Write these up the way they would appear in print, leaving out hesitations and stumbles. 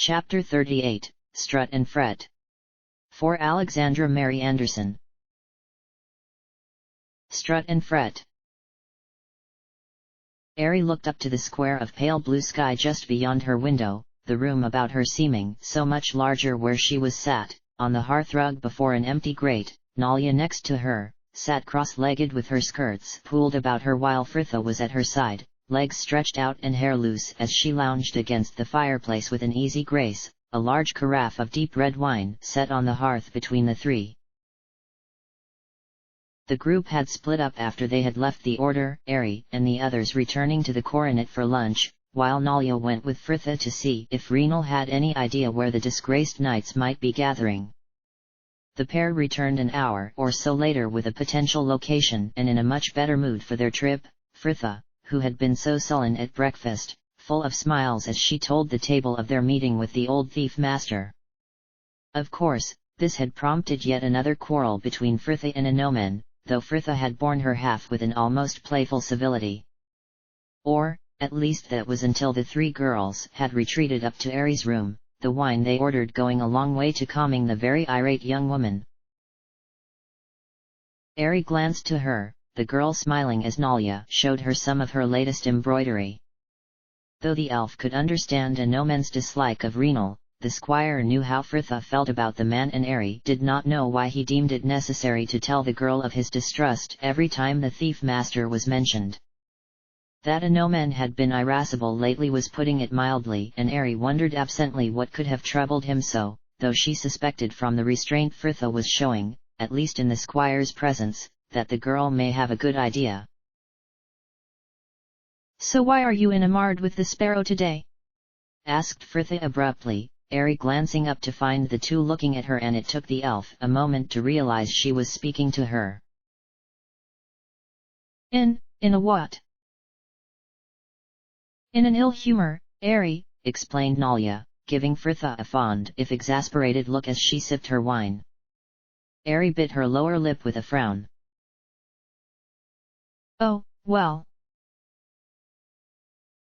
Chapter 38, Strut and Fret. For Alexandra Mary Anderson. Strut and Fret. Ari looked up to the square of pale blue sky just beyond her window, the room about her seeming so much larger where she was sat, on the hearthrug before an empty grate. Nalia next to her, sat cross-legged with her skirts pulled about her while Fritha was at her side, legs stretched out and hair loose as she lounged against the fireplace with an easy grace, a large carafe of deep red wine set on the hearth between the three. The group had split up after they had left the order, Ari and the others returning to the coronet for lunch, while Nalia went with Fritha to see if Renal had any idea where the disgraced knights might be gathering. The pair returned an hour or so later with a potential location and in a much better mood for their trip. Fritha, who had been so sullen at breakfast, full of smiles as she told the table of their meeting with the old thief master. Of course, this had prompted yet another quarrel between Fritha and Anomen, though Fritha had borne her half with an almost playful civility. Or, at least that was until the three girls had retreated up to Ari's room, the wine they ordered going a long way to calming the very irate young woman. Ari glanced to her, the girl smiling as Nalia showed her some of her latest embroidery. Though the elf could understand Anomen's dislike of Renal, the squire knew how Fritha felt about the man and Ari did not know why he deemed it necessary to tell the girl of his distrust every time the thief master was mentioned. That Anomen had been irascible lately was putting it mildly, and Ari wondered absently what could have troubled him so, though she suspected from the restraint Fritha was showing, at least in the squire's presence, that the girl may have a good idea. "So why are you enamored with the sparrow today?" asked Fritha abruptly, Ari glancing up to find the two looking at her, and it took the elf a moment to realize she was speaking to her. In a what? In an ill humor, Ari, explained Nalia, giving Fritha a fond if exasperated look as she sipped her wine. Ari bit her lower lip with a frown. "Oh, well."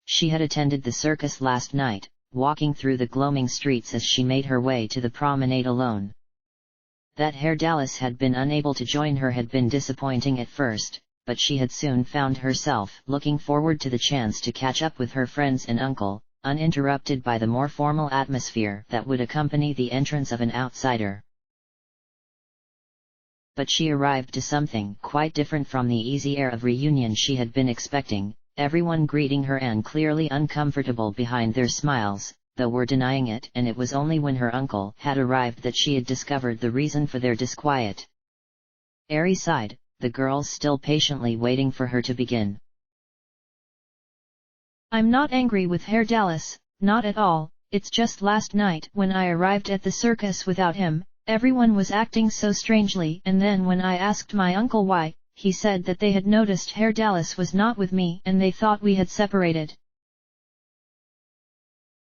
She had attended the circus last night, walking through the gloaming streets as she made her way to the promenade alone. That Herr Dallas had been unable to join her had been disappointing at first, but she had soon found herself looking forward to the chance to catch up with her friends and uncle, uninterrupted by the more formal atmosphere that would accompany the entrance of an outsider. But she arrived to something quite different from the easy air of reunion she had been expecting, everyone greeting her and clearly uncomfortable behind their smiles, though were denying it, and it was only when her uncle had arrived that she had discovered the reason for their disquiet. Ari sighed, the girls still patiently waiting for her to begin. "I'm not angry with Herr Dallas, not at all. It's just last night when I arrived at the circus without him, everyone was acting so strangely, and then when I asked my uncle why, he said that they had noticed Herr Dallas was not with me and they thought we had separated."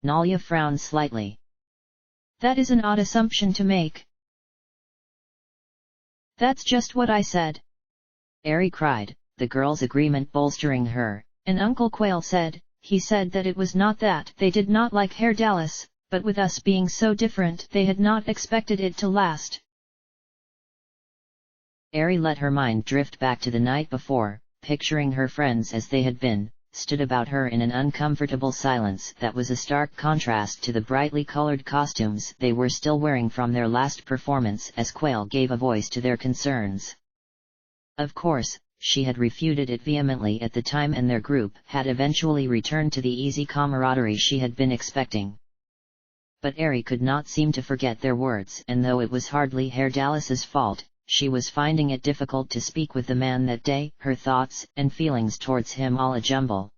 Nalia frowned slightly. "That is an odd assumption to make." "That's just what I said," Ari cried, the girl's agreement bolstering her. "And Uncle Quail said, he said that it was not that they did not like Herr Dallas, but with us being so different they had not expected it to last." Ari let her mind drift back to the night before, picturing her friends as they had been, stood about her in an uncomfortable silence that was a stark contrast to the brightly colored costumes they were still wearing from their last performance as Quail gave a voice to their concerns. Of course, she had refuted it vehemently at the time, and their group had eventually returned to the easy camaraderie she had been expecting. But Ari could not seem to forget their words, and though it was hardly Herr Dallas's fault, she was finding it difficult to speak with the man that day, her thoughts and feelings towards him all a jumble.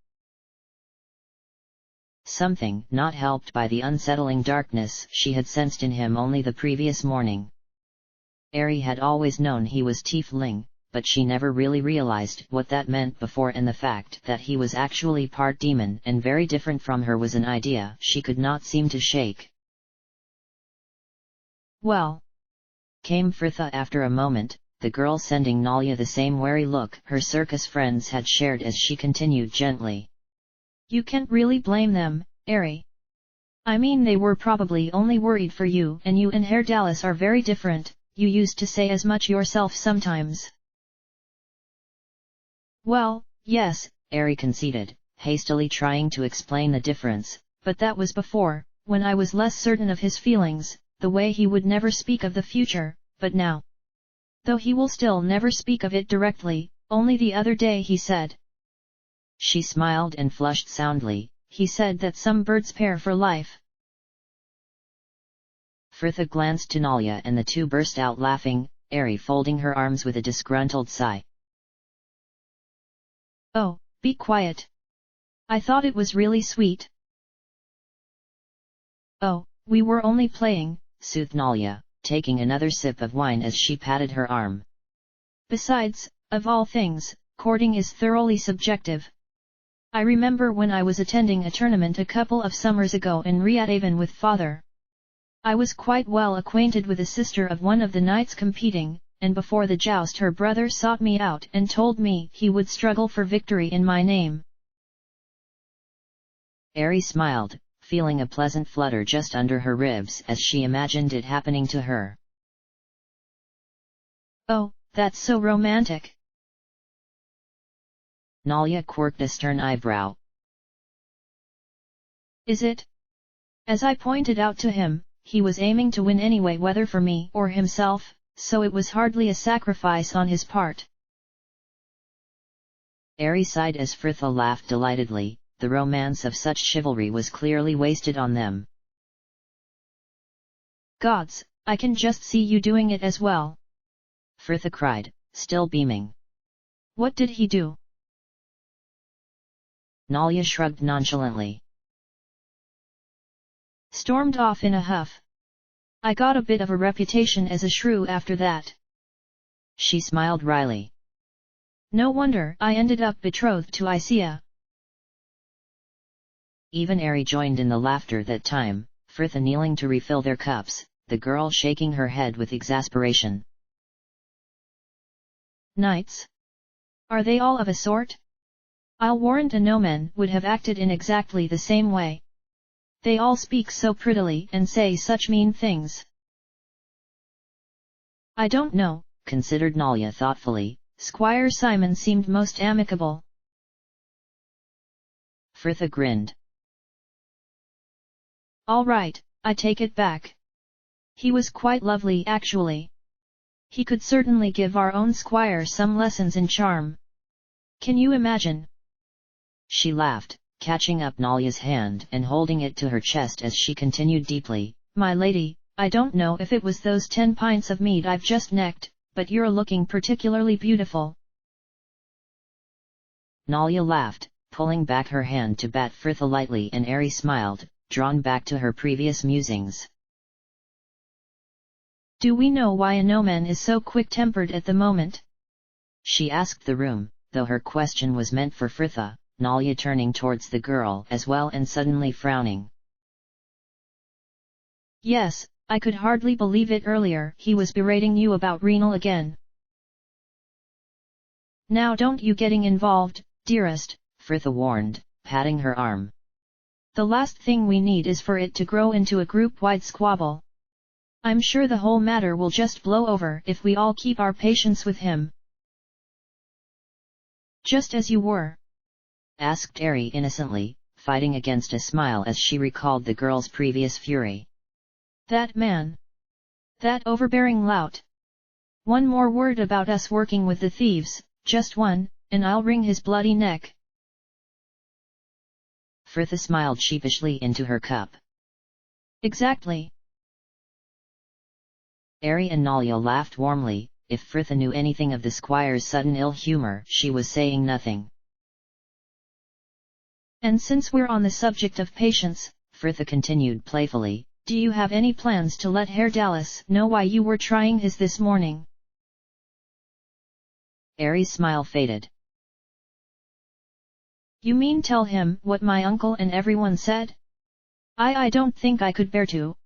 Something not helped by the unsettling darkness she had sensed in him only the previous morning. Ari had always known he was tiefling, but she never really realized what that meant before, and the fact that he was actually part demon and very different from her was an idea she could not seem to shake. "Well," came Fritha after a moment, the girl sending Nalia the same wary look her circus friends had shared as she continued gently. "You can't really blame them, Ari. I mean they were probably only worried for you, and you and Herr Dallas are very different, you used to say as much yourself sometimes. Well, yes, Ari conceded, hastily trying to explain the difference, but that was before, when I was less certain of his feelings, the way he would never speak of the future, but now. Though he will still never speak of it directly, only the other day he said. She smiled and flushed soundly. He said that some birds pair for life. Fritha glanced to Nalia and the two burst out laughing, Ari folding her arms with a disgruntled sigh. Oh, be quiet. I thought it was really sweet. Oh, we were only playing, soothed Nalia, taking another sip of wine as she patted her arm. Besides, of all things, courting is thoroughly subjective. I remember when I was attending a tournament a couple of summers ago in Riyadh with father. I was quite well acquainted with the sister of one of the knights competing, and before the joust her brother sought me out and told me he would struggle for victory in my name. Ari smiled, feeling a pleasant flutter just under her ribs as she imagined it happening to her. Oh, that's so romantic. Nalia quirked a stern eyebrow. Is it? As I pointed out to him, he was aiming to win anyway, whether for me or himself, so it was hardly a sacrifice on his part. Ari sighed as Fritha laughed delightedly. The romance of such chivalry was clearly wasted on them. Gods, I can just see you doing it as well. Fritha cried, still beaming. What did he do? Nalia shrugged nonchalantly. Stormed off in a huff. I got a bit of a reputation as a shrew after that. She smiled wryly. No wonder I ended up betrothed to Isia. Even Ari joined in the laughter that time, Fritha kneeling to refill their cups, the girl shaking her head with exasperation. Knights? Are they all of a sort? I'll warrant a Nomen would have acted in exactly the same way. They all speak so prettily and say such mean things. I don't know, considered Nalia thoughtfully. Squire Simon seemed most amicable. Fritha grinned. All right, I take it back. He was quite lovely actually. He could certainly give our own squire some lessons in charm. Can you imagine? She laughed, catching up Nalia's hand and holding it to her chest as she continued deeply. My lady, I don't know if it was those 10 pints of mead I've just necked, but you're looking particularly beautiful. Nalia laughed, pulling back her hand to bat Fritha lightly, and Ari smiled, drawn back to her previous musings. Do we know why a Nomen is so quick-tempered at the moment? She asked the room, though her question was meant for Fritha, Nalia turning towards the girl as well and suddenly frowning. Yes, I could hardly believe it earlier. He was berating you about Renal again. Now don't you getting involved, dearest, Fritha warned, patting her arm. The last thing we need is for it to grow into a group-wide squabble. I'm sure the whole matter will just blow over if we all keep our patience with him. Just as you were? Asked Ari innocently, fighting against a smile as she recalled the girl's previous fury. That man. That overbearing lout. One more word about us working with the thieves, just one, and I'll wring his bloody neck. Fritha smiled sheepishly into her cup. Exactly. Ari and Nalia laughed warmly. If Fritha knew anything of the squire's sudden ill humor, she was saying nothing. And since we're on the subject of patience, Fritha continued playfully, do you have any plans to let Herr Dallas know why you were trying his this morning? Ari's smile faded. You mean tell him what my uncle and everyone said? I don't think I could bear to.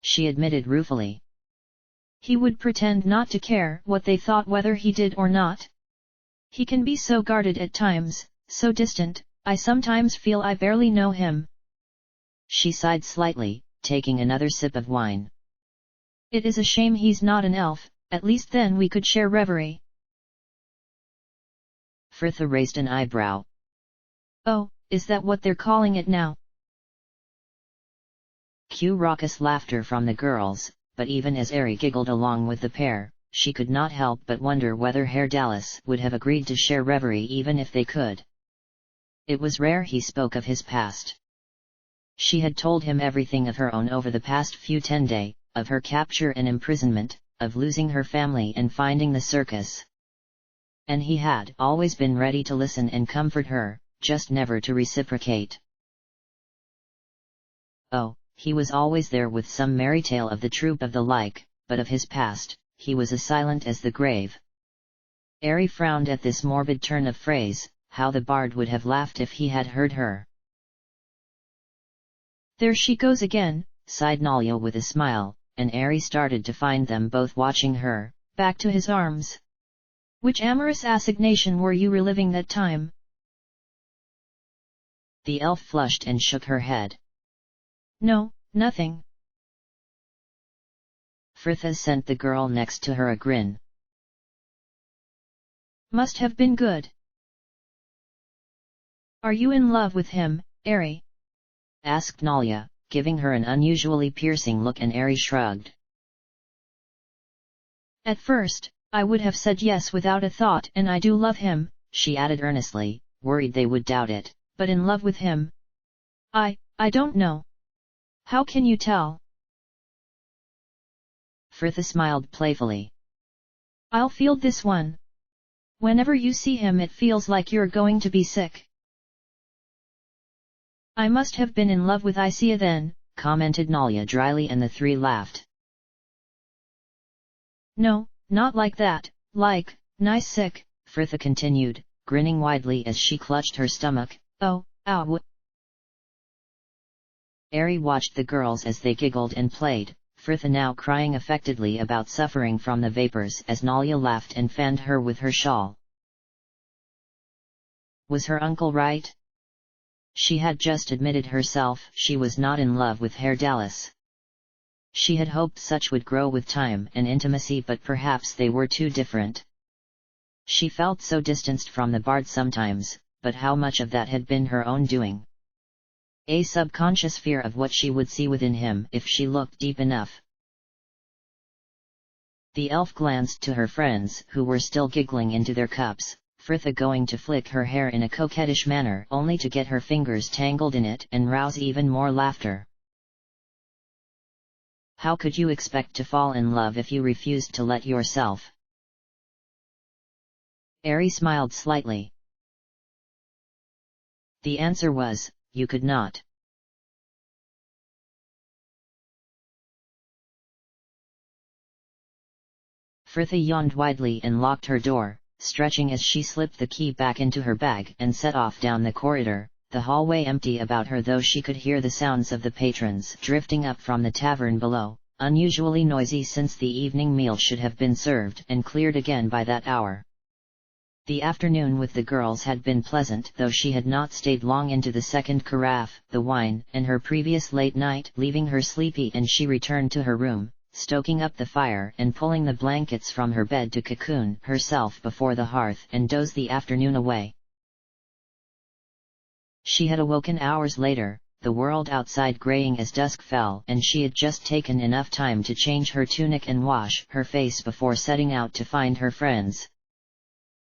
She admitted ruefully. He would pretend not to care what they thought whether he did or not. He can be so guarded at times, so distant, I sometimes feel I barely know him. She sighed slightly, taking another sip of wine. It is a shame he's not an elf, at least then we could share reverie. Fritha raised an eyebrow. Oh, is that what they're calling it now? Cue raucous laughter from the girls, but even as Ari giggled along with the pair, she could not help but wonder whether Herr Dallas would have agreed to share reverie even if they could. It was rare he spoke of his past. She had told him everything of her own over the past few 10 days, of her capture and imprisonment, of losing her family and finding the circus. And he had always been ready to listen and comfort her, just never to reciprocate. Oh, he was always there with some merry tale of the troupe of the like, but of his past, he was as silent as the grave. Ari frowned at this morbid turn of phrase. How the bard would have laughed if he had heard her. There she goes again, sighed Nalia with a smile, and Ari started to find them both watching her, back to his arms. Which amorous assignation were you reliving that time? The elf flushed and shook her head. No, nothing. Fritha sent the girl next to her a grin. Must have been good. Are you in love with him, Ari? asked Nalia, giving her an unusually piercing look, and Ari shrugged. At first, I would have said yes without a thought, and I do love him, she added earnestly, worried they would doubt it. But in love with him? I don't know. How can you tell? Fritha smiled playfully. I'll field this one. Whenever you see him it feels like you're going to be sick. I must have been in love with Isia then, commented Nalia dryly, and the three laughed. No, not like that, like, nice sick, Fritha continued, grinning widely as she clutched her stomach. Oh, ow. Ari watched the girls as they giggled and played, Fritha now crying affectedly about suffering from the vapors as Nalia laughed and fanned her with her shawl. Was her uncle right? She had just admitted herself she was not in love with Herr Dallas. She had hoped such would grow with time and intimacy, but perhaps they were too different. She felt so distanced from the bard sometimes, but how much of that had been her own doing? A subconscious fear of what she would see within him if she looked deep enough. The elf glanced to her friends who were still giggling into their cups, Fritha going to flick her hair in a coquettish manner only to get her fingers tangled in it and rouse even more laughter. How could you expect to fall in love if you refused to let yourself? Ari smiled slightly. The answer was, you could not. Fritha yawned widely and locked her door, stretching as she slipped the key back into her bag and set off down the corridor, the hallway empty about her though she could hear the sounds of the patrons drifting up from the tavern below, unusually noisy since the evening meal should have been served and cleared again by that hour. The afternoon with the girls had been pleasant, though she had not stayed long into the second carafe, the wine, and her previous late night leaving her sleepy, and she returned to her room, stoking up the fire and pulling the blankets from her bed to cocoon herself before the hearth and doze the afternoon away. She had awoken hours later, the world outside graying as dusk fell, and she had just taken enough time to change her tunic and wash her face before setting out to find her friends.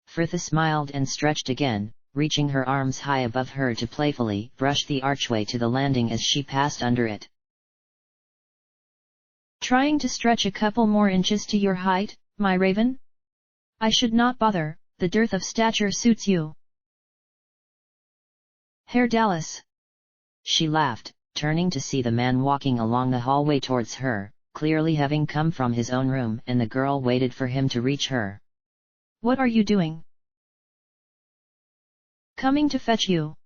Fritha smiled and stretched again, reaching her arms high above her to playfully brush the archway to the landing as she passed under it. Trying to stretch a couple more inches to your height, my raven? I should not bother, the dearth of stature suits you. Herr Dallas. She laughed, turning to see the man walking along the hallway towards her, clearly having come from his own room, and the girl waited for him to reach her. What are you doing? Coming to fetch you.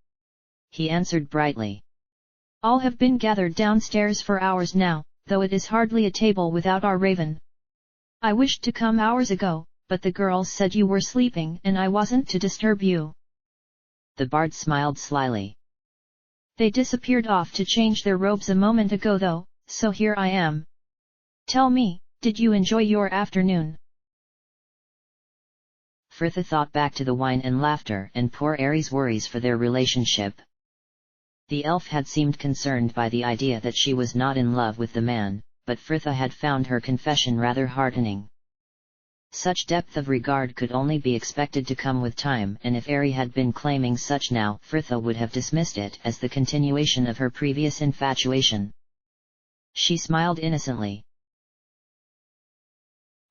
He answered brightly. All have been gathered downstairs for hours now, though it is hardly a table without our raven. I wished to come hours ago, but the girls said you were sleeping and I wasn't to disturb you. The bard smiled slyly. They disappeared off to change their robes a moment ago though, so here I am. Tell me, did you enjoy your afternoon? Fritha thought back to the wine and laughter and poor Aries' worries for their relationship. The elf had seemed concerned by the idea that she was not in love with the man, but Fritha had found her confession rather heartening. Such depth of regard could only be expected to come with time, and if Aerie had been claiming such now, Fritha would have dismissed it as the continuation of her previous infatuation. She smiled innocently.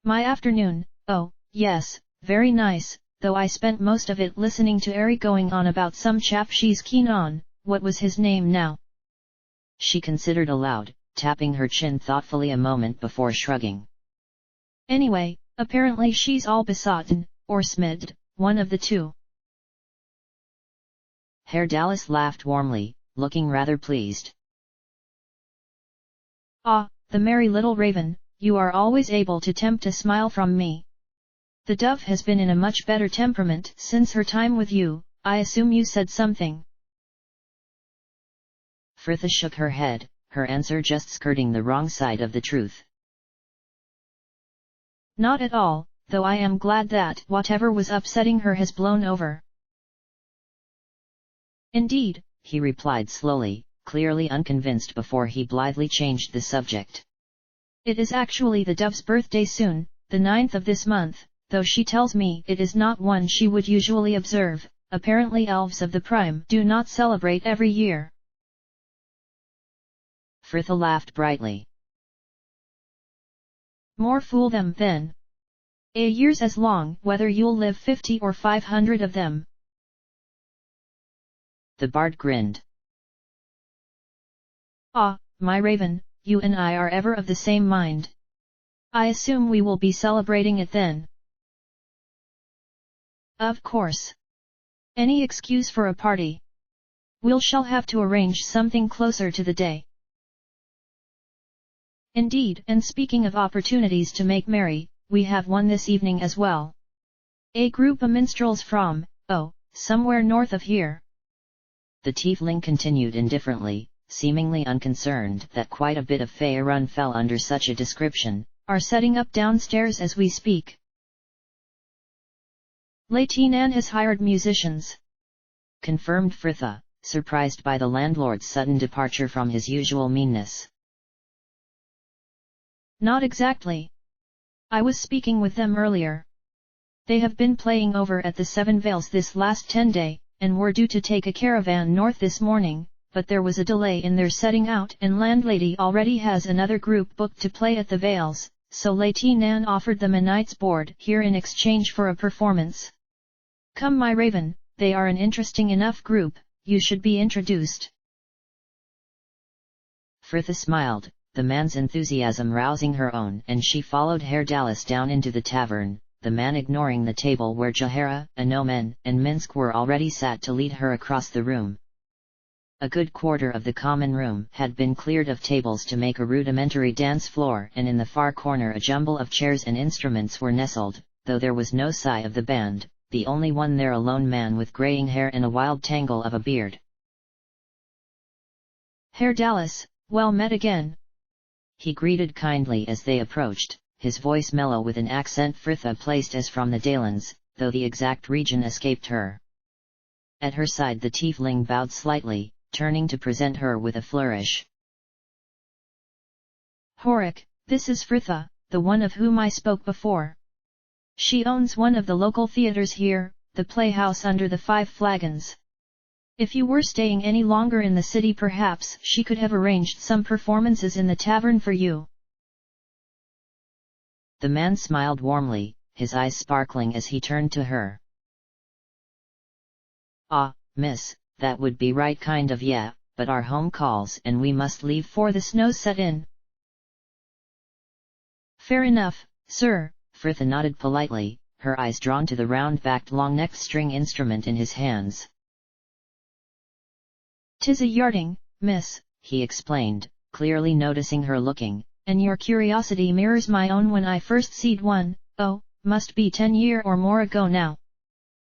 My afternoon, oh, yes, very nice, though I spent most of it listening to Aerie going on about some chap she's keen on. What was his name now? She considered aloud, tapping her chin thoughtfully a moment before shrugging. Anyway, apparently she's all besotted, or smidged, one of the two. Herr Dallas laughed warmly, looking rather pleased. Ah, the merry little raven, you are always able to tempt a smile from me. The dove has been in a much better temperament since her time with you, I assume you said something. Fritha shook her head, her answer just skirting the wrong side of the truth. Not at all, though I am glad that whatever was upsetting her has blown over. Indeed, he replied slowly, clearly unconvinced before he blithely changed the subject. It is actually the dove's birthday soon, the 9th of this month, though she tells me it is not one she would usually observe. Apparently elves of the prime do not celebrate every year. Fritha laughed brightly. More fool them then. A year's as long whether you'll live 50 or 500 of them. The bard grinned. Ah, my raven, you and I are ever of the same mind. I assume we will be celebrating it then. Of course. Any excuse for a party. We'll shall have to arrange something closer to the day. Indeed, and speaking of opportunities to make merry, we have one this evening as well. A group of minstrels from, somewhere north of here. The tiefling continued indifferently, seemingly unconcerned that quite a bit of Faerun fell under such a description, are setting up downstairs as we speak. Latinan has hired musicians. Confirmed Fritha, surprised by the landlord's sudden departure from his usual meanness. Not exactly. I was speaking with them earlier. They have been playing over at the Seven Veils this last 10 days, and were due to take a caravan north this morning, but there was a delay in their setting out and landlady already has another group booked to play at the Veils, so Lady Nan offered them a night's board here in exchange for a performance. Come my raven, they are an interesting enough group, you should be introduced. Fritha smiled, the man's enthusiasm rousing her own, and she followed Herr Dallas down into the tavern, the man ignoring the table where Jahara, Anomen, and Minsk were already sat to lead her across the room. A good quarter of the common room had been cleared of tables to make a rudimentary dance floor, and in the far corner a jumble of chairs and instruments were nestled, though there was no sign of the band, the only one there a lone man with graying hair and a wild tangle of a beard. Herr Dallas, well met again. He greeted kindly as they approached, his voice mellow with an accent Fritha placed as from the Dalens, though the exact region escaped her. At her side the tiefling bowed slightly, turning to present her with a flourish. Horik, this is Fritha, the one of whom I spoke before. She owns one of the local theaters here, the Playhouse under the 5 Flagons. If you were staying any longer in the city perhaps she could have arranged some performances in the tavern for you. The man smiled warmly, his eyes sparkling as he turned to her. Ah, miss, that would be right kind of but our home calls and we must leave for the snow set in. Fair enough, sir. Fritha nodded politely, her eyes drawn to the round-backed long-necked string instrument in his hands. 'Tis a yarding, miss, he explained, clearly noticing her looking, and your curiosity mirrors my own when I first seed one, must be 10 year or more ago now.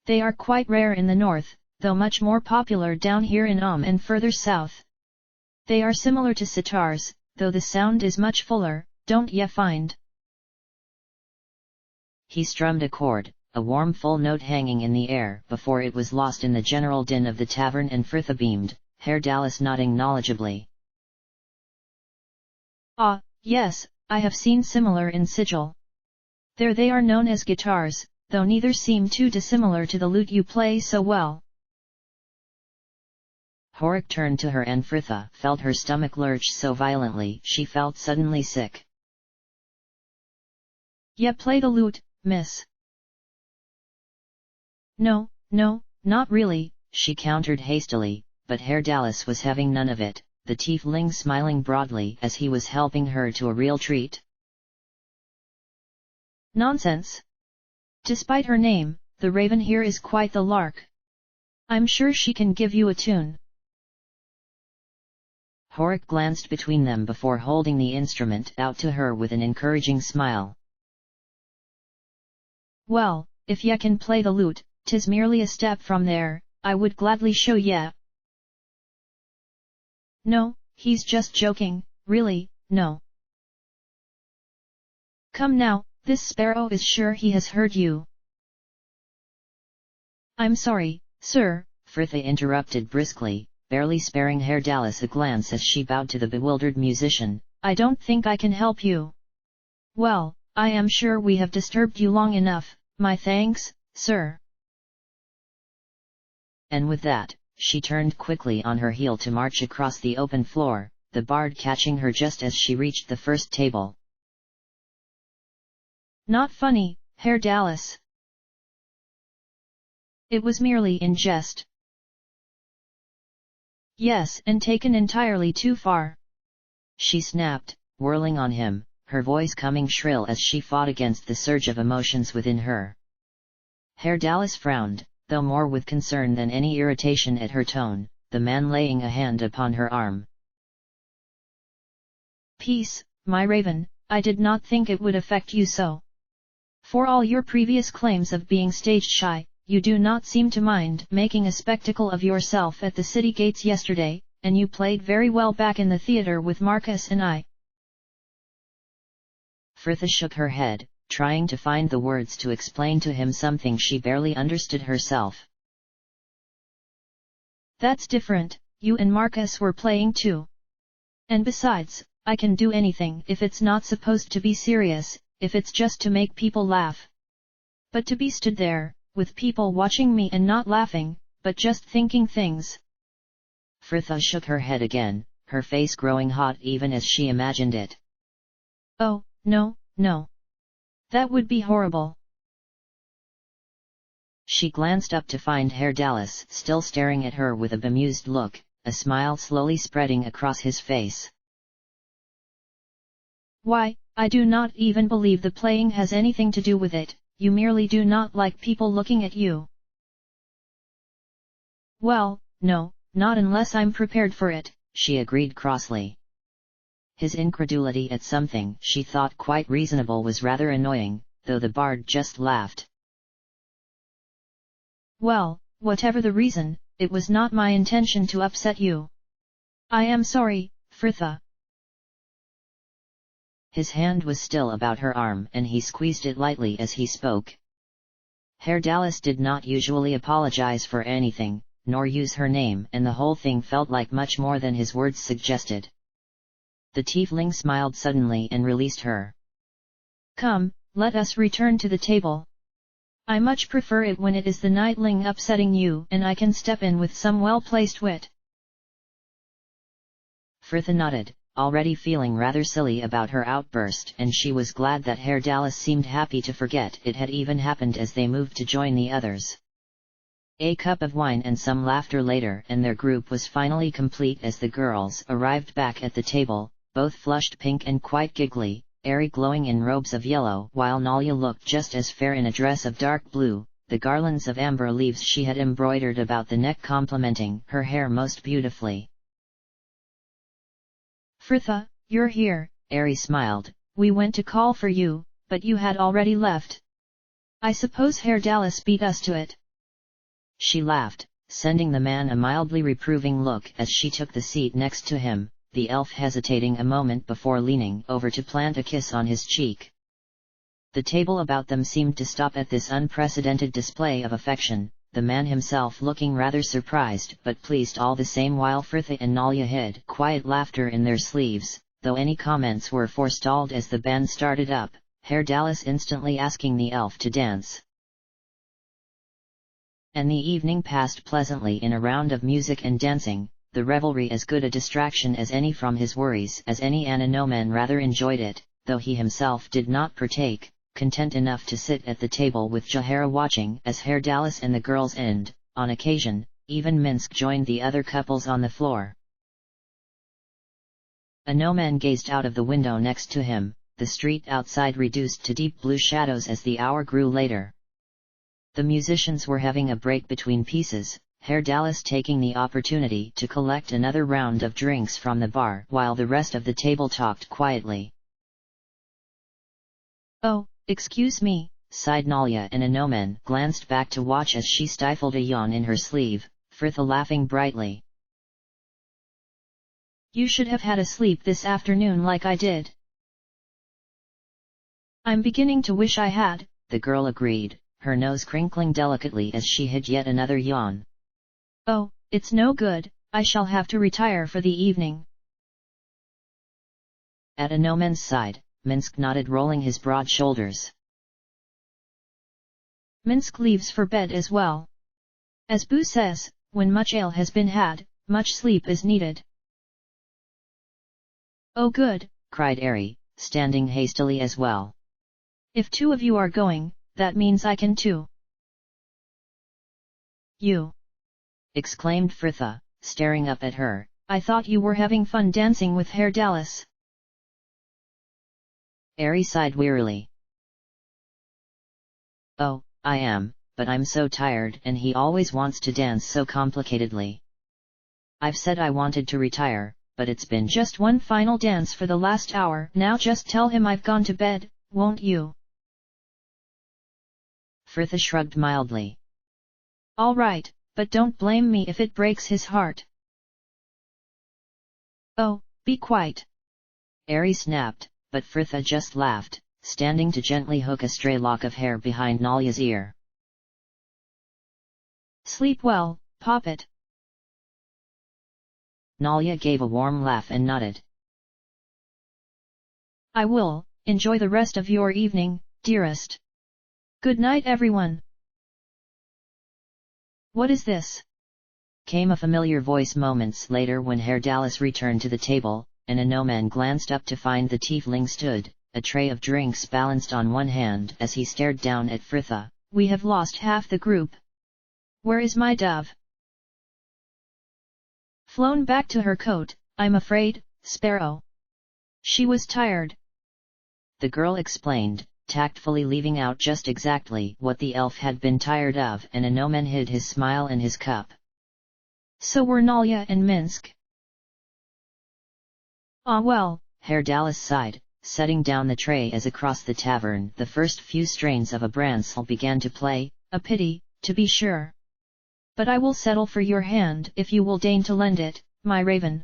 They are quite rare in the north, though much more popular down here in and further south. They are similar to sitars, though the sound is much fuller, don't ya find? He strummed a chord, a warm full note hanging in the air before it was lost in the general din of the tavern, and Fritha beamed, Herr Dallas nodding knowledgeably. Ah, yes, I have seen similar in Sigil. There they are known as guitars, though neither seem too dissimilar to the lute you play so well. Horik turned to her, and Fritha felt her stomach lurch so violently she felt suddenly sick. Ya play the lute, miss? No, not really, she countered hastily, but Herr Dallas was having none of it, the tiefling smiling broadly as he was helping her to a real treat. Nonsense! Despite her name, the raven here is quite the lark. I'm sure she can give you a tune. Horik glanced between them before holding the instrument out to her with an encouraging smile. Well, if ya can play the lute, 'tis merely a step from there, I would gladly show ya. No, he's just joking, really, no. Come now, this sparrow is sure he has heard you. I'm sorry, sir, Fritha interrupted briskly, barely sparing Herr Dallas a glance as she bowed to the bewildered musician. I don't think I can help you. Well, I am sure we have disturbed you long enough, my thanks, sir. And with that, she turned quickly on her heel to march across the open floor, the bard catching her just as she reached the first table. Not funny, Herr Dallas. It was merely in jest. Yes, and taken entirely too far. She snapped, whirling on him, her voice coming shrill as she fought against the surge of emotions within her. Herr Dallas frowned, though more with concern than any irritation at her tone, the man laying a hand upon her arm. Peace, my raven, I did not think it would affect you so. For all your previous claims of being stage shy, you do not seem to mind making a spectacle of yourself at the city gates yesterday, and you played very well back in the theater with Marcus and I. Fritha shook her head, trying to find the words to explain to him something she barely understood herself. That's different, you and Marcus were playing too. And besides, I can do anything if it's not supposed to be serious, if it's just to make people laugh. But to be stood there, with people watching me and not laughing, but just thinking things. Fritha shook her head again, her face growing hot even as she imagined it. Oh, no. That would be horrible. She glanced up to find Herr Dallas still staring at her with a bemused look, a smile slowly spreading across his face. Why, I do not even believe the playing has anything to do with it, you merely do not like people looking at you. Well, no, not unless I'm prepared for it, she agreed crossly. His incredulity at something she thought quite reasonable was rather annoying, though the bard just laughed. Well, whatever the reason, it was not my intention to upset you. I am sorry, Fritha. His hand was still about her arm and he squeezed it lightly as he spoke. Herr Dallas did not usually apologize for anything, nor use her name, and the whole thing felt like much more than his words suggested. The tiefling smiled suddenly and released her. Come, let us return to the table. I much prefer it when it is the nightling upsetting you and I can step in with some well-placed wit. Fritha nodded, already feeling rather silly about her outburst, and she was glad that Herr Dallas seemed happy to forget it had even happened as they moved to join the others. A cup of wine and some laughter later and their group was finally complete as the girls arrived back at the table, both flushed pink and quite giggly, Airy glowing in robes of yellow while Nalia looked just as fair in a dress of dark blue, the garlands of amber leaves she had embroidered about the neck complementing her hair most beautifully. Fritha, you're here, Airy smiled. We went to call for you, but you had already left. I suppose Herr Dallas beat us to it. She laughed, sending the man a mildly reproving look as she took the seat next to him, the elf hesitating a moment before leaning over to plant a kiss on his cheek. The table about them seemed to stop at this unprecedented display of affection, the man himself looking rather surprised but pleased all the same, while Fritha and Nalia hid quiet laughter in their sleeves, though any comments were forestalled as the band started up, Herr Dallas instantly asking the elf to dance. And the evening passed pleasantly in a round of music and dancing, the revelry as good a distraction as any from his worries as any ARandomAud rather enjoyed it, though he himself did not partake, content enough to sit at the table with Jahara watching as Herr Dallas and the girls and, on occasion, even Minsk joined the other couples on the floor. ARandomAud gazed out of the window next to him, the street outside reduced to deep blue shadows as the hour grew later. The musicians were having a break between pieces, Herr Dallas taking the opportunity to collect another round of drinks from the bar while the rest of the table talked quietly. "Oh, excuse me," sighed Nalia, and ARandomAud glanced back to watch as she stifled a yawn in her sleeve, Fritha laughing brightly. "You should have had a sleep this afternoon like I did." "I'm beginning to wish I had," the girl agreed, her nose crinkling delicately as she hid yet another yawn. "Oh, it's no good, I shall have to retire for the evening." At ARandomAud's side, Minsk nodded, rolling his broad shoulders. "Minsk leaves for bed as well. As Boo says, when much ale has been had, much sleep is needed." "Oh good," cried Ari, standing hastily as well. "If two of you are going, that means I can too." "You!" exclaimed Fritha, staring up at her. "I thought you were having fun dancing with Herr Dallas." Ari sighed wearily. "Oh, I am, but I'm so tired and he always wants to dance so complicatedly. I've said I wanted to retire, but it's been just one final dance for the last hour. Now just tell him I've gone to bed, won't you?" Fritha shrugged mildly. "All right, but don't blame me if it breaks his heart." "Oh, be quiet!" Ari snapped, but Fritha just laughed, standing to gently hook a stray lock of hair behind Nalia's ear. "Sleep well, Poppet." Nalia gave a warm laugh and nodded. "I will, enjoy the rest of your evening, dearest. Good night everyone." "What is this?" came a familiar voice moments later when Herr Dallas returned to the table, and ARandomAud glanced up to find the tiefling stood, a tray of drinks balanced on one hand as he stared down at Fritha. "We have lost half the group. Where is my dove?" "Flown back to her cote, I'm afraid, Sparrow. She was tired," the girl explained, tactfully leaving out just exactly what the elf had been tired of, and ARandomAud hid his smile in his cup. "So were Nalia and Minsk." "Ah well," Herr Dallas sighed, setting down the tray as across the tavern the first few strains of a Bransl began to play. "A pity, to be sure. But I will settle for your hand if you will deign to lend it, my raven."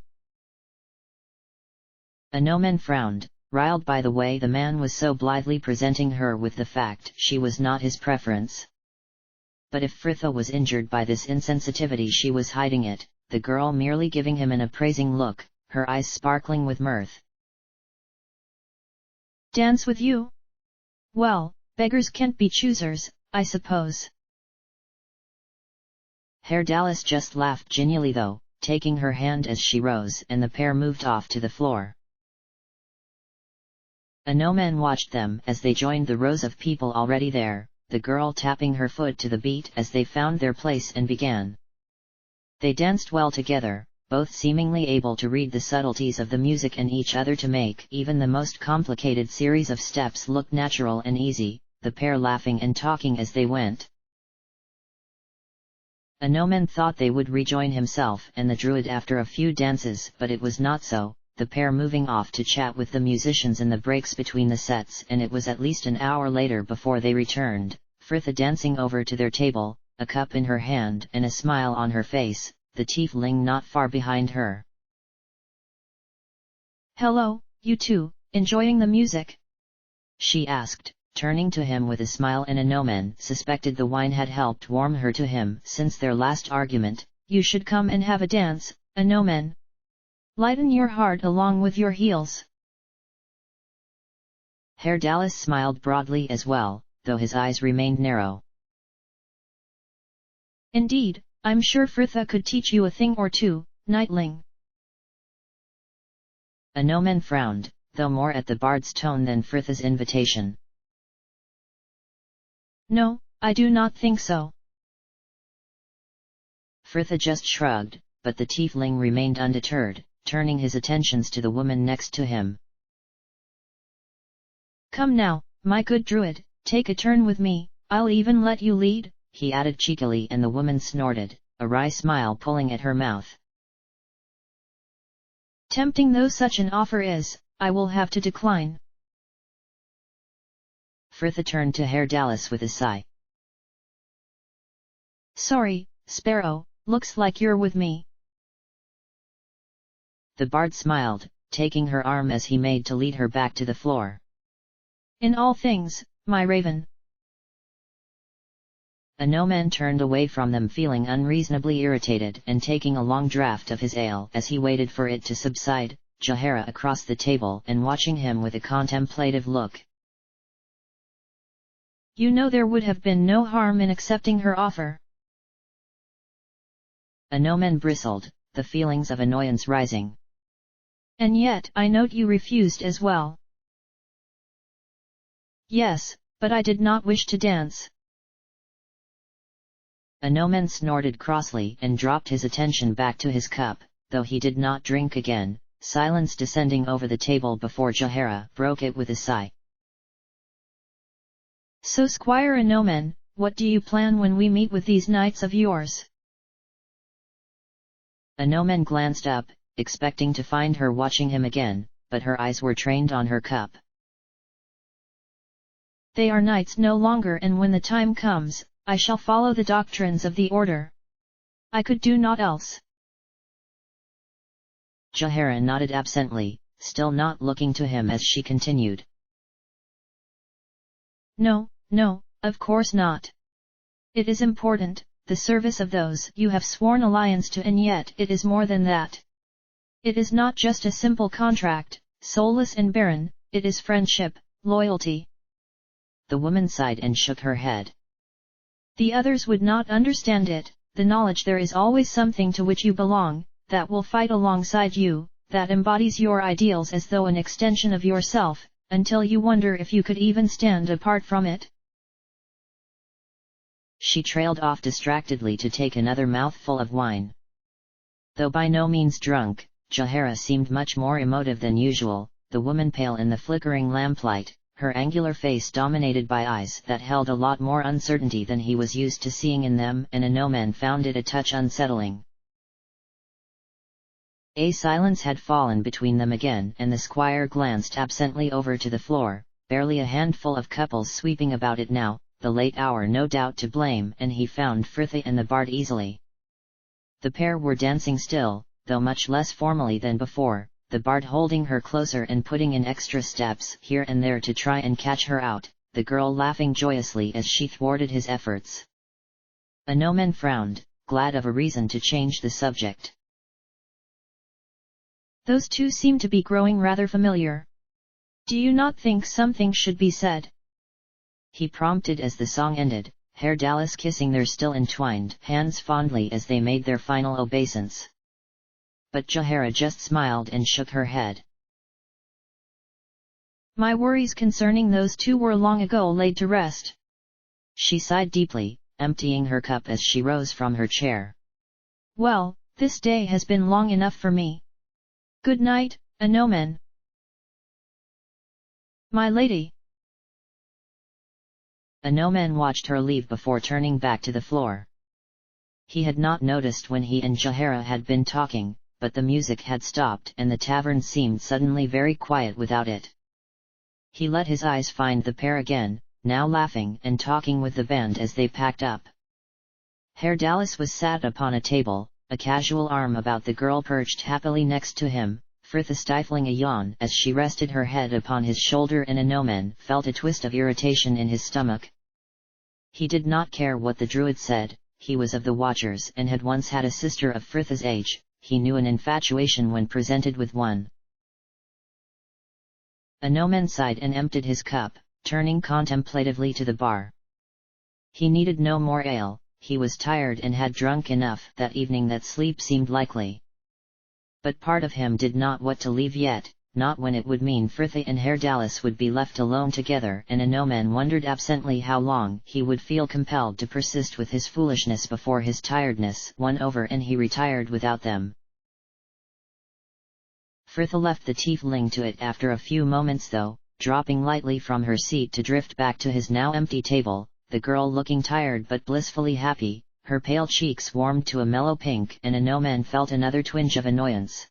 ARandomAud frowned, riled by the way the man was so blithely presenting her with the fact she was not his preference. But if Fritha was injured by this insensitivity, she was hiding it, the girl merely giving him an appraising look, her eyes sparkling with mirth. "Dance with you? Well, beggars can't be choosers, I suppose." Herr Dallas just laughed genially though, taking her hand as she rose, and the pair moved off to the floor. ARandomAud watched them as they joined the rows of people already there, the girl tapping her foot to the beat as they found their place and began. They danced well together, both seemingly able to read the subtleties of the music and each other to make even the most complicated series of steps look natural and easy, the pair laughing and talking as they went. ARandomAud thought they would rejoin himself and the druid after a few dances, but it was not so, the pair moving off to chat with the musicians in the breaks between the sets, and it was at least an hour later before they returned, Fritha dancing over to their table, a cup in her hand and a smile on her face, the tiefling not far behind her. "Hello, you two, enjoying the music?" she asked, turning to him with a smile. And Anomen suspected the wine had helped warm her to him since their last argument. "You should come and have a dance, Anomen. Lighten your heart along with your heels." Herr Dallas smiled broadly as well, though his eyes remained narrow. "Indeed, I'm sure Fritha could teach you a thing or two, knightling." Anomen frowned, though more at the bard's tone than Fritha's invitation. "No, I do not think so." Fritha just shrugged, but the tiefling remained undeterred, turning his attentions to the woman next to him. "Come now, my good druid, take a turn with me, I'll even let you lead," he added cheekily, and the woman snorted, a wry smile pulling at her mouth. "Tempting though such an offer is, I will have to decline." Fritha turned to Herr Dallas with a sigh. "Sorry, Sparrow, looks like you're with me." The bard smiled, taking her arm as he made to lead her back to the floor. "In all things, my raven." Anomen turned away from them, feeling unreasonably irritated and taking a long draught of his ale as he waited for it to subside, Jaehaera across the table and watching him with a contemplative look. "You know there would have been no harm in accepting her offer." Anomen bristled, the feelings of annoyance rising. "And yet I note you refused as well." "Yes, but I did not wish to dance." Anomen snorted crossly and dropped his attention back to his cup, though he did not drink again, silence descending over the table before Jaehaera broke it with a sigh. "So Squire Anomen, what do you plan when we meet with these knights of yours?" Anomen glanced up, expecting to find her watching him again, but her eyes were trained on her cup. "They are knights no longer, and when the time comes, I shall follow the doctrines of the order. I could do naught else." Jaehaera nodded absently, still not looking to him as she continued. "No, no, of course not. It is important, the service of those you have sworn alliance to, and yet it is more than that. It is not just a simple contract, soulless and barren, it is friendship, loyalty." The woman sighed and shook her head. "The others would not understand it, the knowledge there is always something to which you belong, that will fight alongside you, that embodies your ideals as though an extension of yourself, until you wonder if you could even stand apart from it." She trailed off distractedly to take another mouthful of wine. Though by no means drunk, Jaehaera seemed much more emotive than usual, the woman pale in the flickering lamplight, her angular face dominated by eyes that held a lot more uncertainty than he was used to seeing in them, and Anomen found it a touch unsettling. A silence had fallen between them again, and the squire glanced absently over to the floor, barely a handful of couples sweeping about it now, the late hour no doubt to blame, and he found Fritha and the bard easily. The pair were dancing still, though much less formally than before, the bard holding her closer and putting in extra steps here and there to try and catch her out, the girl laughing joyously as she thwarted his efforts. Anomen frowned, glad of a reason to change the subject. "Those two seem to be growing rather familiar. Do you not think something should be said?" he prompted as the song ended, Herr Dallas kissing their still entwined hands fondly as they made their final obeisance. But Jaehaera just smiled and shook her head. "My worries concerning those two were long ago laid to rest." She sighed deeply, emptying her cup as she rose from her chair. "Well, this day has been long enough for me. Good night, Anomen." "My lady." Anomen watched her leave before turning back to the floor. He had not noticed when he and Jaehaera had been talking, but the music had stopped and the tavern seemed suddenly very quiet without it. He let his eyes find the pair again, now laughing and talking with the band as they packed up. Herr Dallas was sat upon a table, a casual arm about the girl perched happily next to him, Frithha stifling a yawn as she rested her head upon his shoulder, and Anomen felt a twist of irritation in his stomach. He did not care what the druid said, he was of the Watchers and had once had a sister of Frithha's age. He knew an infatuation when presented with one. Anomen sighed and emptied his cup, turning contemplatively to the bar. He needed no more ale, he was tired and had drunk enough that evening that sleep seemed likely. But part of him did not want to leave yet, not when it would mean Frithha and Herr Dallas would be left alone together, and Anomen wondered absently how long he would feel compelled to persist with his foolishness before his tiredness won over and he retired without them. Frithha left the tiefling to it after a few moments though, dropping lightly from her seat to drift back to his now empty table, the girl looking tired but blissfully happy, her pale cheeks warmed to a mellow pink, and Anomen felt another twinge of annoyance.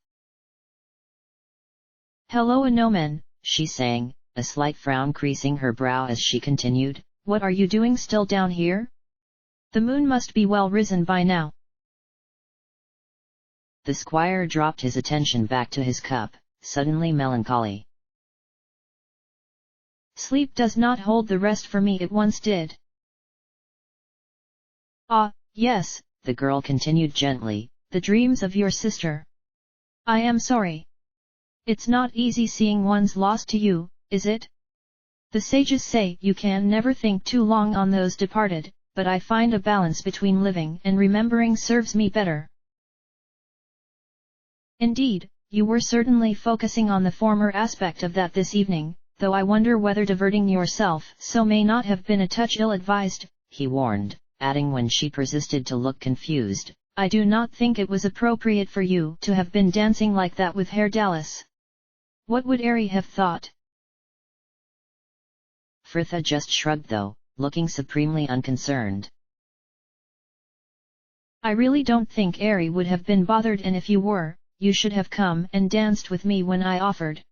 "Hello Anomen," she sang, a slight frown creasing her brow as she continued, "what are you doing still down here? The moon must be well risen by now." The squire dropped his attention back to his cup, suddenly melancholy. "Sleep does not hold the rest for me it once did." "Ah, yes," the girl continued gently, "the dreams of your sister. I am sorry. It's not easy seeing one's lost to you, is it? The sages say you can never think too long on those departed, but I find a balance between living and remembering serves me better." "Indeed, you were certainly focusing on the former aspect of that this evening, though I wonder whether diverting yourself so may not have been a touch ill-advised," he warned, adding when she persisted to look confused, "I do not think it was appropriate for you to have been dancing like that with Herr Dallas. What would Ari have thought?" Frithha just shrugged though, looking supremely unconcerned. "I really don't think Ari would have been bothered, and if you were, you should have come and danced with me when I offered."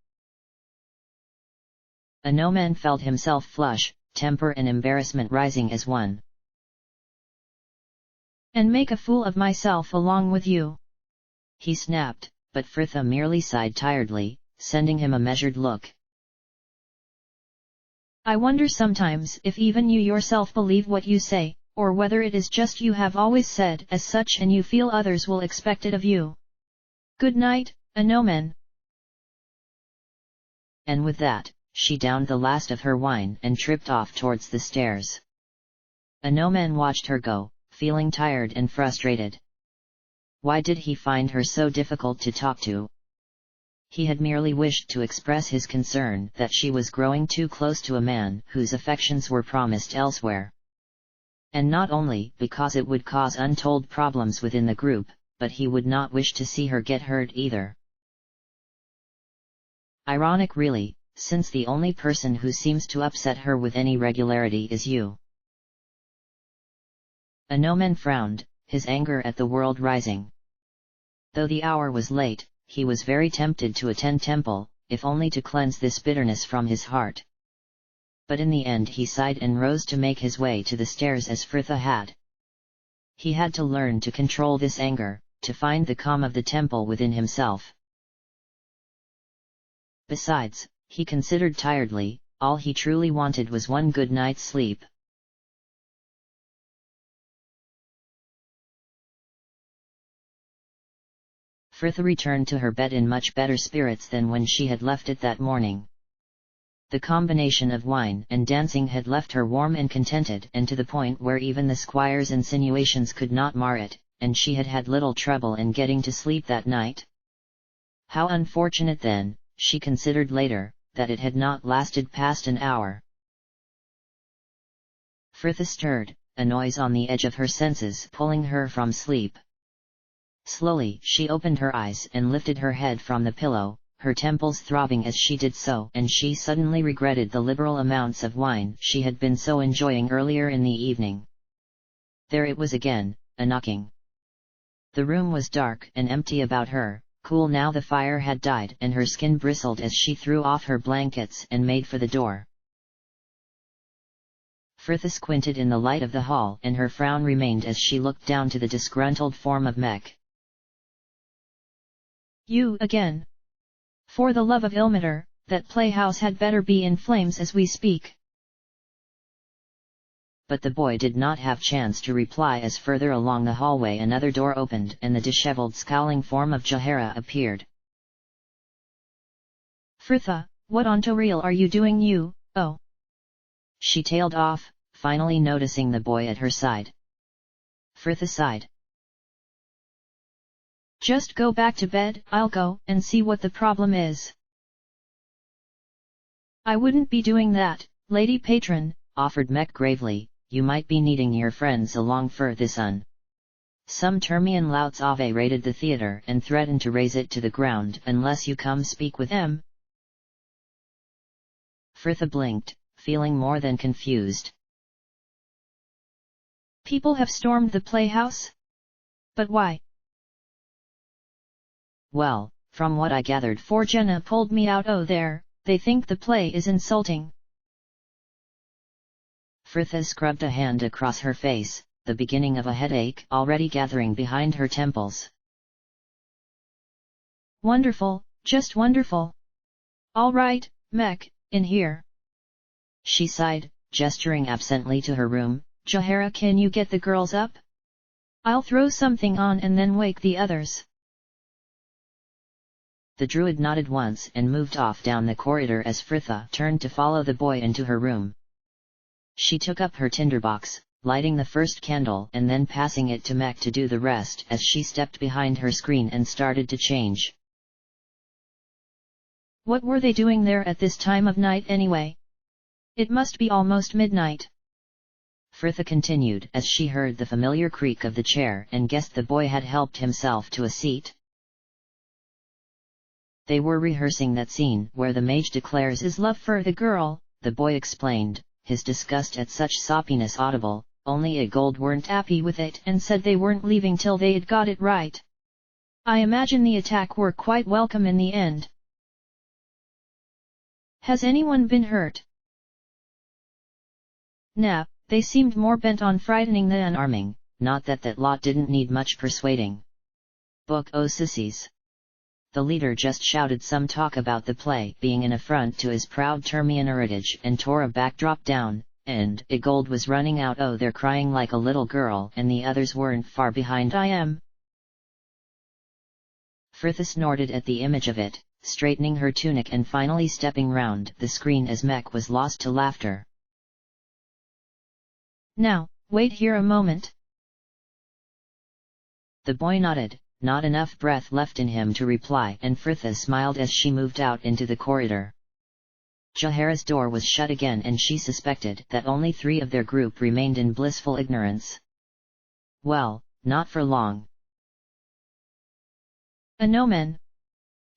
Anomen felt himself flush, temper and embarrassment rising as one. "And make a fool of myself along with you," he snapped, but Frithha merely sighed tiredly, sending him a measured look. "I wonder sometimes if even you yourself believe what you say, or whether it is just you have always said as such and you feel others will expect it of you. Good night, Anomen." And with that, she downed the last of her wine and tripped off towards the stairs. Anomen watched her go, feeling tired and frustrated. Why did he find her so difficult to talk to? He had merely wished to express his concern that she was growing too close to a man whose affections were promised elsewhere. And not only because it would cause untold problems within the group, but he would not wish to see her get hurt either. Ironic really, since the only person who seems to upset her with any regularity is you. Anomen frowned, his anger at the world rising. Though the hour was late, he was very tempted to attend temple, if only to cleanse this bitterness from his heart. But in the end he sighed and rose to make his way to the stairs as Frithha had. He had to learn to control this anger, to find the calm of the temple within himself. Besides, he considered tiredly, all he truly wanted was one good night's sleep. Frithha returned to her bed in much better spirits than when she had left it that morning. The combination of wine and dancing had left her warm and contented, and to the point where even the squire's insinuations could not mar it, and she had had little trouble in getting to sleep that night. How unfortunate then, she considered later, that it had not lasted past an hour. Frithha stirred, a noise on the edge of her senses pulling her from sleep. Slowly she opened her eyes and lifted her head from the pillow, her temples throbbing as she did so, and she suddenly regretted the liberal amounts of wine she had been so enjoying earlier in the evening. There it was again, a knocking. The room was dark and empty about her, cool now the fire had died, and her skin bristled as she threw off her blankets and made for the door. Frithia squinted in the light of the hall, and her frown remained as she looked down to the disgruntled form of Mek. You again! For the love of Ilmater, that playhouse had better be in flames as we speak. But the boy did not have chance to reply, as further along the hallway another door opened and the disheveled, scowling form of Jahara appeared. Frithia, what onto real are you doing you, oh? She tailed off, finally noticing the boy at her side. Frithia sighed. Just go back to bed, I'll go and see what the problem is. I wouldn't be doing that, lady patron, offered Mek gravely. You might be needing your friends along for this un. Some Termian louts Ave raided the theatre and threatened to raze it to the ground unless you come speak with them. Frithia blinked, feeling more than confused. People have stormed the playhouse? But why? Well, from what I gathered, Jenna pulled me out. Oh there, they think the play is insulting. Frithia scrubbed a hand across her face, the beginning of a headache already gathering behind her temples. Wonderful, just wonderful. All right, Mek, in here. She sighed, gesturing absently to her room. Jahara, can you get the girls up? I'll throw something on and then wake the others. The druid nodded once and moved off down the corridor as Frithia turned to follow the boy into her room. She took up her tinderbox, lighting the first candle and then passing it to Mek to do the rest as she stepped behind her screen and started to change. What were they doing there at this time of night anyway? It must be almost midnight. Frithia continued as she heard the familiar creak of the chair and guessed the boy had helped himself to a seat. They were rehearsing that scene where the mage declares his love for the girl, the boy explained, his disgust at such soppiness audible. Only a gold weren't happy with it and said they weren't leaving till they had got it right. I imagine the attack were quite welcome in the end. Has anyone been hurt? Nah, they seemed more bent on frightening than arming, not that lot didn't need much persuading. Book o' sissies. The leader just shouted some talk about the play being an affront to his proud Termian heritage and tore a backdrop down, and a gold was running out. Oh, they're crying like a little girl and the others weren't far behind. I am. Frithia snorted at the image of it, straightening her tunic and finally stepping round the screen as Mek was lost to laughter. Now, wait here a moment. The boy nodded, not enough breath left in him to reply, and Frithia smiled as she moved out into the corridor. Jahara's door was shut again and she suspected that only 3 of their group remained in blissful ignorance. Well, not for long. Anomen!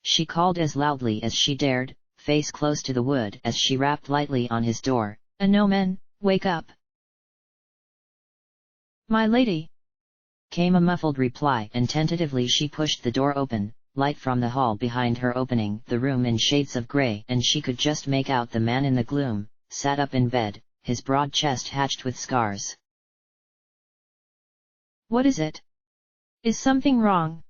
She called as loudly as she dared, face close to the wood as she rapped lightly on his door. Anomen, wake up! My lady! Came a muffled reply, and tentatively she pushed the door open, light from the hall behind her opening the room in shades of grey, and she could just make out the man in the gloom, sat up in bed, his broad chest hatched with scars. What is it? Is something wrong?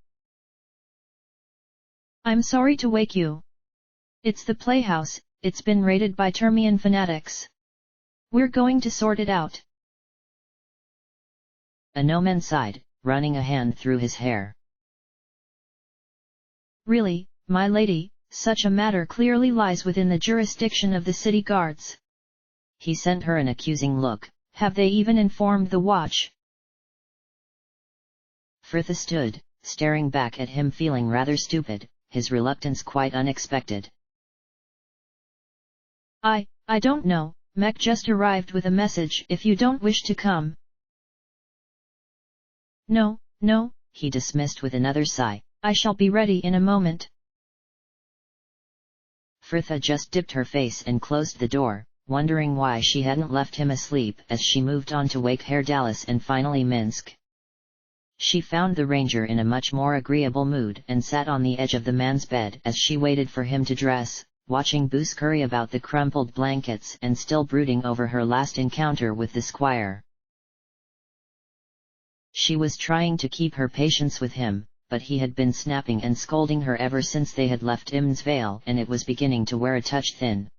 I'm sorry to wake you. It's the playhouse, it's been raided by Termian fanatics. We're going to sort it out. Anomen sighed, running a hand through his hair. Really, my lady, such a matter clearly lies within the jurisdiction of the city guards. He sent her an accusing look. Have they even informed the watch? Frithia stood, staring back at him, feeling rather stupid, his reluctance quite unexpected. I don't know, Mek just arrived with a message if you don't wish to come. No, he dismissed with another sigh. I shall be ready in a moment. Frithia just dipped her face and closed the door, wondering why she hadn't left him asleep as she moved on to wake Herr Dallas and finally Minsk. She found the ranger in a much more agreeable mood and sat on the edge of the man's bed as she waited for him to dress, watching Boo scurry about the crumpled blankets and still brooding over her last encounter with the squire. She was trying to keep her patience with him, but he had been snapping and scolding her ever since they had left Imsvale, and it was beginning to wear a touch thin.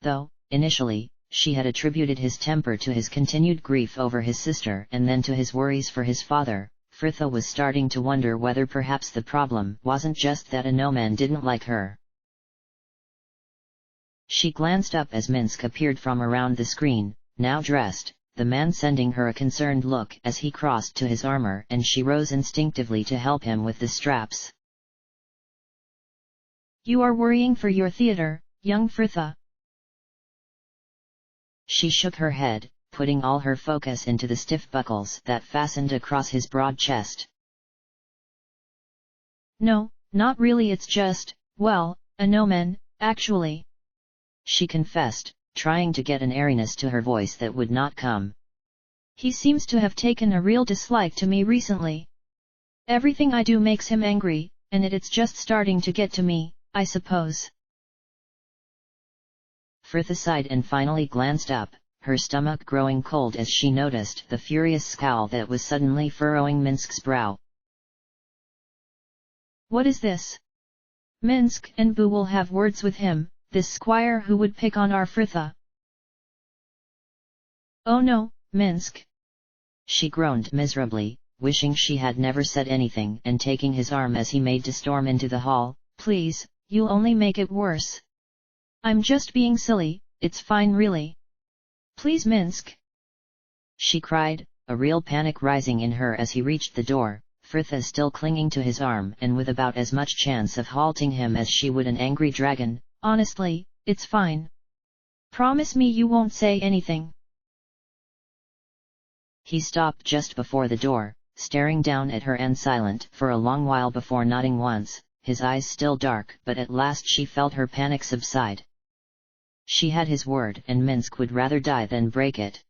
Though, initially, she had attributed his temper to his continued grief over his sister and then to his worries for his father, Fritha was starting to wonder whether perhaps the problem wasn't just that Anoman didn't like her. She glanced up as Minsk appeared from around the screen, now dressed, the man sending her a concerned look as he crossed to his armor, and she rose instinctively to help him with the straps. "You are worrying for your theater, young Fritha." She shook her head, putting all her focus into the stiff buckles that fastened across his broad chest. "No, not really, it's just, well, Anoman, actually," she confessed, trying to get an airiness to her voice that would not come. "He seems to have taken a real dislike to me recently. Everything I do makes him angry, and it's just starting to get to me, I suppose." Fritha sighed and finally glanced up, her stomach growing cold as she noticed the furious scowl that was suddenly furrowing Minsk's brow. "What is this? Minsk and Boo will have words with him, this squire who would pick on our Fritha." "Oh no, Minsk!" she groaned miserably, wishing she had never said anything, and taking his arm as he made to storm into the hall. "Please, you'll only make it worse. I'm just being silly, it's fine really. Please Minsk!" she cried, a real panic rising in her as he reached the door, Fritha still clinging to his arm and with about as much chance of halting him as she would an angry dragon. "Honestly, it's fine. Promise me you won't say anything." He stopped just before the door, staring down at her and silent for a long while before nodding once, his eyes still dark, but at last she felt her panic subside. She had his word, and Minsk would rather die than break it.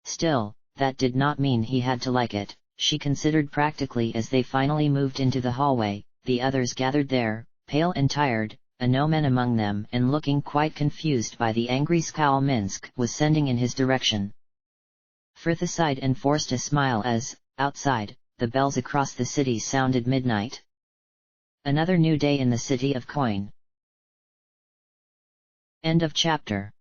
Still, that did not mean he had to like it, she considered practically as they finally moved into the hallway, the others gathered there, pale and tired, Anoman among them, and looking quite confused by the angry scowl Minsk was sending in his direction. Fritha sighed and forced a smile as, outside, the bells across the city sounded midnight. Another new day in the city of Coin. End of chapter.